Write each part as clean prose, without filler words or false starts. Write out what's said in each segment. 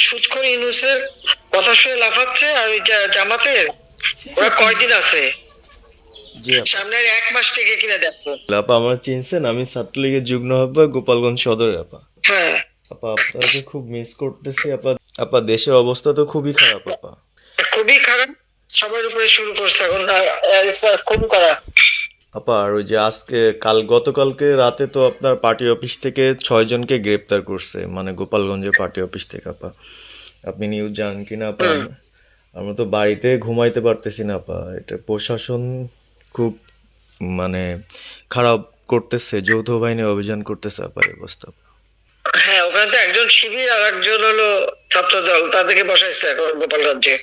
সুদখোর ইউনূসের কথা শুনে লাফাচ্ছে, আর ওই জামাতের ওরা কয়দিন আছে? জি আপা। সামনের 1 মাস থেকে কিনা দেখো। আপা আমার চিনছেন, আমি ছাত্রলীগের যুগ্ম আহ্বায়ক গোপালগঞ্জ সদরে আপা। হ্যাঁ, আপা আপনাকে খুব মিস করতেছি আপা। আপা দেশের অবস্থা তো খুবই খারাপ আপা। খুবই খারাপ। সবার উপরে শুরু করছে এখন খুন করা। আপা আর ওই যে আজকে গতকালকে রাতে তো আপনার পার্টি অফিস থেকে 6 জনকে গ্রেপ্তার করছে, মানে গোপালগঞ্জের পার্টি অফিস থেকে আপা। আপনি নিউজ জানেন কিনা আপা? আমরা তো বাড়িতে ঘুমাইতে পারতেছি না আপা। এটা প্রশাসন খুব মানে খারাপ করতেছে, যৌথ বাহিনী অভিযান করতেছে আপা, এই অবস্থা। হ্যাঁ, ওখানে তো একজন শিবির আর একজন হলো ছাত্র দল, তাদেরকে বসাইছে এখন গোপালগঞ্জে।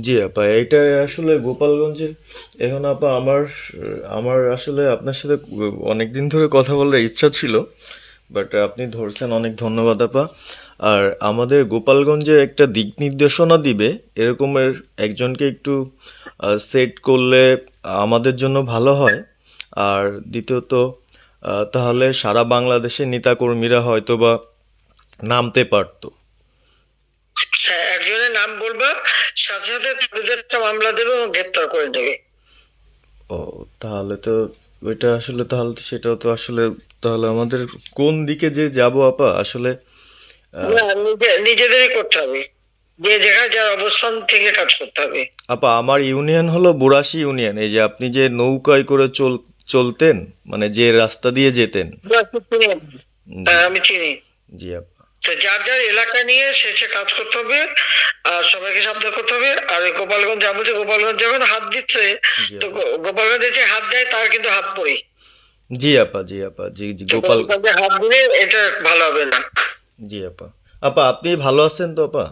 জি আপা, এটা আসলে গোপালগঞ্জের এখন আপা আমার আমার আসলে আপনার সাথে অনেকদিন ধরে কথা বলার ইচ্ছা ছিল, বাট আপনি ধরছেন, অনেক ধন্যবাদ আপা। আর আমাদের গোপালগঞ্জে একটা দিক নির্দেশনা দিবে এরকমের একজনকে একটু সেট করলে আমাদের জন্য ভালো হয়। আর দ্বিতীয়ত তাহলে সারা বাংলাদেশের নেতাকর্মীরা হয়তোবা নামতে পারতো। হ্যাঁ, একজনের নাম বলবা, সাথে সাথে তাদের একটা মামলা দেবে এবং গ্রেপ্তার করে নেবে। ও, তাহলে তো ওইটা আসলে, তাহলে তো সেটাও তো আসলে, তাহলে আমাদের কোন দিকে যে যাব আপা আসলে? না, নিজেদেরই করতে হবে, যে জায়গায় যার অবস্থান থেকে কাজ করতে হবে। আপা আমার ইউনিয়ন হলো বুড়াশি ইউনিয়ন। এই যে আপনি যে নৌকায় করে চলতেন, মানে যে রাস্তা দিয়ে যেতেন। জি। হ্যাঁ, আমি চিনি। জি আপা। তো যার যার এলাকা নিয়ে সে কাজ করতে হবে, আর সবাইকে সাবধান করতে হবে। আর ওই গোপালগঞ্জ যা বলছে, গোপালগঞ্জ যখন হাত দিচ্ছে, জি তো আপা। গোপালগঞ্জে যে হাত দেয় তার কিন্তু হাত পড়ে। জি আপা। জি আপা। জি জি তো গোপাল। গোপালগঞ্জে হাত দিলে এটা ভালো হবে না। জি আপা। আপা আপনি ভালো আছেন তো আপা?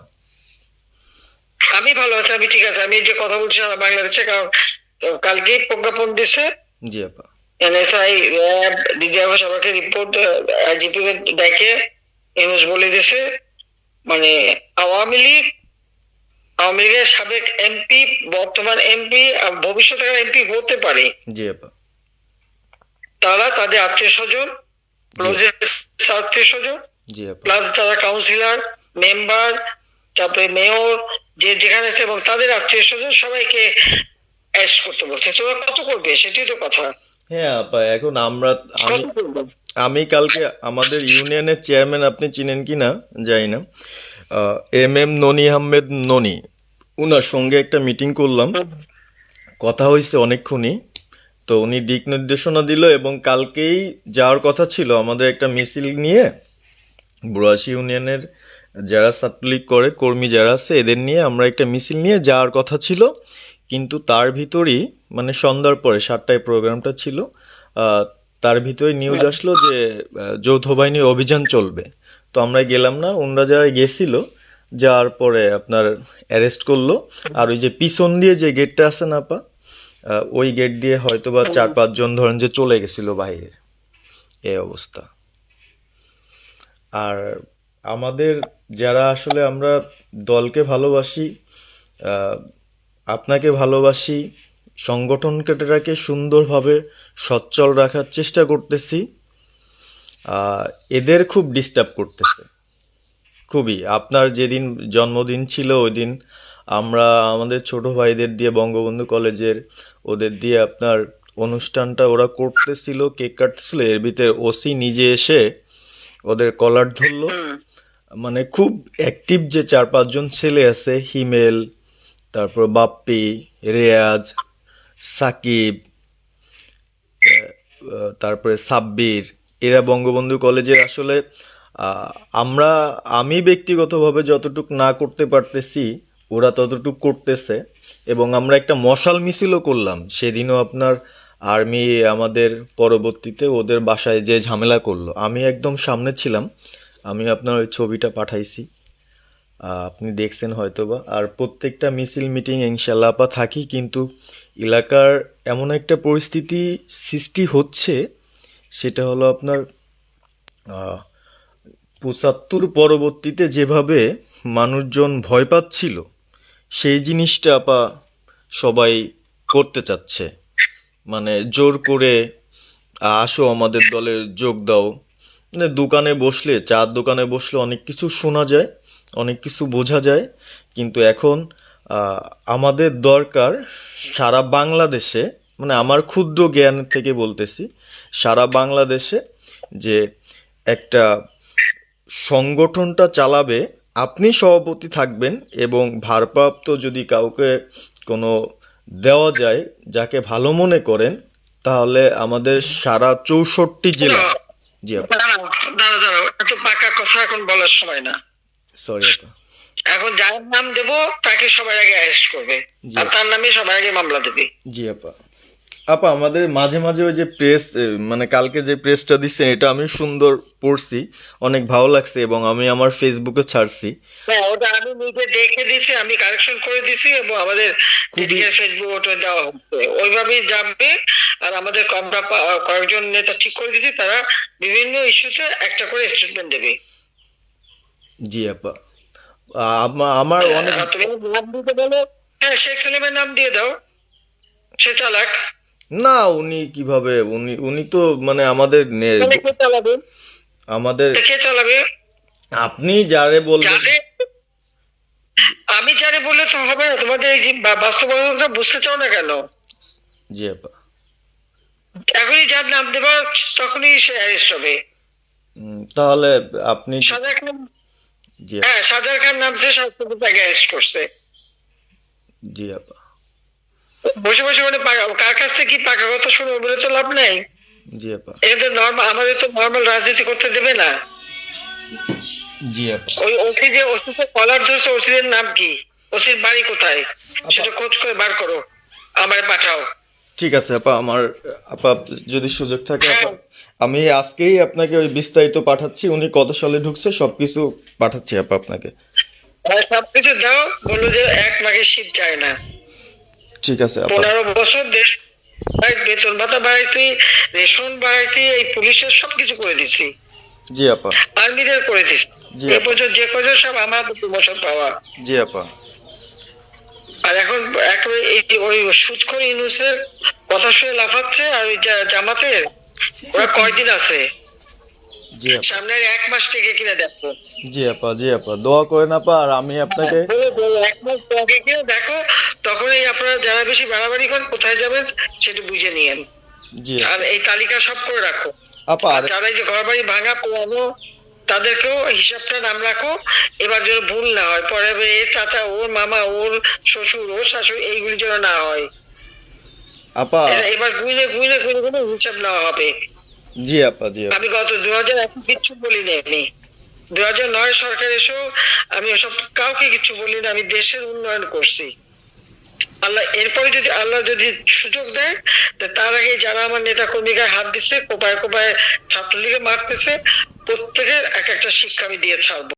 আমি ভালো আছি, আমি ঠিক আছে। আমি এই যে কথা বলছি সারা বাংলাদেশে, কারণ কালকেই প্রজ্ঞাপন দিছে। জি আপা। এনএসআই, র্যাব, ডিজিএফ সবাইকে রিপোর্ট, আইজিপি কে ডেকে ইউনূস বলে দিছে, মানে আওয়ামী লীগ, আওয়ামী লীগের সাবেক এমপি, বর্তমান এমপি, ভবিষ্যতে এমপি হতে পারে, জি আপা। তারা তাদের আত্মীয় স্বজন, জি। আত্মীয় স্বজন, জি আপা। প্লাস যারা কাউন্সিলর, মেম্বার, তারপরে মেয়র, যে যেখানে আছে, এবং তাদের আত্মীয় স্বজন সবাইকে অ্যারেস্ট করতে বলছে। তোরা কত করবে, সেটাই তো কথা। হ্যাঁ আপা, এখন আমি কত করবে? আমি কালকে আমাদের ইউনিয়নের চেয়ারম্যান, আপনি চিনেন কি না জানি না, MM ননি আহমেদ ননি, উনার সঙ্গে একটা মিটিং করলাম, কথা হয়েছে অনেকক্ষণই। তো উনি দিক নির্দেশনা দিল এবং কালকেই যাওয়ার কথা ছিল আমাদের একটা মিছিল নিয়ে, বুড়াশি ইউনিয়নের যারা ছাত্রলীগ করে কর্মী যারা আছে এদের নিয়ে আমরা একটা মিছিল নিয়ে যাওয়ার কথা ছিল। কিন্তু তার ভিতরই, মানে সন্ধ্যার পরে 7টায় প্রোগ্রামটা ছিল, আহ, তার ভিতরে নিউজ আসলো যে যৌথ বাহিনী অভিযান চলবে। তো আমরা গেলাম না, ওনরা যারা গেছিল যাওয়ার পরে আপনার অ্যারেস্ট করলো। আর ওই যে পিছন দিয়ে যে গেটটা আছে না আপা, ওই গেট দিয়ে হয়তোবা 4-5 জন ধরেন যে চলে গেছিল বাইরে, এই অবস্থা। আর আমাদের যারা আসলে আমরা দলকে ভালোবাসি, আপনাকে ভালোবাসি, সংগঠনটাকে সুন্দরভাবে সচ্ছল রাখার চেষ্টা করতেছি, এদের খুব ডিস্টার্ব করতেছে খুবই। আপনার যেদিন জন্মদিন ছিল ওই দিন আমরা আমাদের ছোট ভাইদের দিয়ে বঙ্গবন্ধু কলেজের, ওদের দিয়ে আপনার অনুষ্ঠানটা ওরা করতেছিল, কেক কাটছিল, এর ভিতরে ওসি নিজে এসে ওদের কলার ধরলো। মানে খুব অ্যাক্টিভ যে 4-5 জন ছেলে আছে, হিমেল, তারপর বাপ্পি, রেয়াজ, সাকিব, তারপরে সাব্বির, এরা বঙ্গবন্ধু কলেজের আসলে আহ, আমরা আমি ব্যক্তিগতভাবে যতটুক না করতে পারতেছি ওরা ততটুক করতেছে। এবং আমরা একটা মশাল মিছিলও করলাম সেদিনও আপনার। আর্মি আমাদের পরবর্তীতে ওদের বাসায় যে ঝামেলা করলো, আমি একদম সামনে ছিলাম, আমি আপনার ওই ছবিটা পাঠাইছি, আপনি দেখছেন হয়তোবা। আর প্রত্যেকটা মিছিল মিটিং ইনশাল্লাহ আপা থাকি, কিন্তু এলাকার এমন একটা পরিস্থিতি সৃষ্টি হচ্ছে, সেটা হলো আপনার 75 পরবর্তীতে যেভাবে মানুষজন ভয় পাচ্ছিল, সেই জিনিসটা আপা সবাই করতে চাচ্ছে, মানে জোর করে আসো আমাদের দলে যোগ দাও। মানে দোকানে বসলে, চার দোকানে বসলে অনেক কিছু শোনা যায়, অনেক কিছু বোঝা যায়, কিন্তু এখন আমাদের দরকার সারা বাংলাদেশে, মানে আমার ক্ষুদ্র জ্ঞান থেকে বলতেছি, সারা বাংলাদেশে যে একটা সংগঠনটা চালাবে, আপনি সভাপতি থাকবেন এবং ভারপ্রাপ্ত যদি কাউকে কোনো দেওয়া যায় যাকে ভালো মনে করেন, তাহলে আমাদের সারা 64 জেলা। জি আপা, দাঁড়াও, এত পাকা কথা এখন বলার সময় না। সরি আপা। এখন যার নাম দেব তাকে সবার আগে অ্যারেস্ট করবে, জি আর তার নামে সবার আগে মামলা দেবে। জি আপা। আপা আমাদের মাঝে মাঝে ওই যে প্রেস, মানে কালকে যে প্রেসটা দিচ্ছেন এটা আমি সুন্দর পড়ছি, অনেক ভালো লাগছে এবং আমি আমার ফেসবুকে ছাড়ছি। হ্যাঁ, ওটা আমি নিজে দেখে দিছি, আমি কারেকশন করে দিছি এবং আমাদের ফেসবুক ওটা দেওয়া হচ্ছে, ওইভাবেই যাবে। আর আমাদের আমরা কয়েকজন নেতা ঠিক করে দিছি, তারা বিভিন্ন ইস্যুতে একটা করে স্টেটমেন্ট দেবে। জি আপা। আমার অনেক, তুমি নাম দিতে বলো, হ্যাঁ শেখ সেলিমের নাম দিয়ে দাও, সে চালাক। না উনি কিভাবে, উনি তো মানে আমাদের কে চালাবে? আমাদের কে চালাবে? আপনি যারে বলবেন। আমি যারে বললে তো হবে না, তোমাদের এই যে বাস্তবতা বুঝতে চাও না কেন? জি আপা। এখনই যার নাম দেবা তখনই সে অ্যারেস্ট হবে। তাহলে আপনি। সাজার খান, জি হ্যাঁ সাজার খান নামছে, তাকে অ্যারেস্ট করছে। জি আপা। বসে বসে মানে কার কাছ থেকে কি পাকা কথা শুনবো বলে তো লাভ নেই। জি আপা। এদের নর্মাল, আমাদের তো নর্মাল রাজনীতি করতে দেবে না। জি আপা। ওই ওসি যে ওসিতে কলার ধরছে, ওসির নাম কি, ওসির বাড়ি কোথায়, সেটা খোঁজ করে বার করো, আমায় পাঠাও। ঠিক আছে আপা, আমার আপা যদি সুযোগ থাকে আপা, হ্যাঁ। আমি আজকেই আপনাকে ওই বিস্তারিত পাঠাচ্ছি, উনি কত সালে ঢুকছে সবকিছু পাঠাচ্ছি আপা আপনাকে। সবকিছু দাও, বললো যে 1 মাঘে শীত যায় না। ঠিক আছে আপা। 15 বছর দেশ বেতন ভাতা বাড়াইছি, রেশন বাড়াইছি, এই পুলিশের সবকিছু করে দিছি, জি আপা। আর্মিদের করে দিছি, জি এ আপা। পর্যন্ত যে কজন সব আমার প্রমোশন পাওয়া। জি আপা। আর এখন একেবারে ওই সুদখোর ইউনূসের কথা শুনে লাফাচ্ছে, আর ওই জামাতের ওরা কয়দিন আছে, জি আপা। সামনের 1 মাস থেকে কিনা দেখো। জি আপা। জি আপা, দোয়া করেন আপা, আর আমি আপনাকে। 1 মাস আগে কিনা দেখো, তখনই আপনারা যারা বেশি বাড়াবাড়ি করেন কোথায় যাবেন সেটা বুঝে নিয়েন। জি আর এই তালিকা সব করে রাখো। আপা। আর যারা এই যে ঘর বাড়ি ভাঙা পোড়ানো, তাদেরকেও হিসাবটা নাম রাখো, এবার যেন ভুল না হয়, পরে এর চাচা, ওর মামা, ওর শ্বশুর, ওর শাশুড়ি, এইগুলি যেন না হয়। আপা। এবার গুইনে গুইনে গুইনে গুইনে হিসাব নেওয়া হবে। জি আপা। জি আপা। আমি গত 2001 কিচ্ছু বলিনি, আমি 2009 সরকার এসেও আমি ওসব কাউকে কিছু বলিনি, আমি দেশের উন্নয়ন করছি। আল্লাহ এরপরে যদি আল্লাহ যদি সুযোগ দেয়, তার আগে যারা আমার নেতা কর্মীকে হাত দিচ্ছে, কোপায় কোপায় ছাত্রলীগে মারতেছে, প্রত্যেকের এক একটা শিক্ষা আমি দিয়ে ছাড়বো।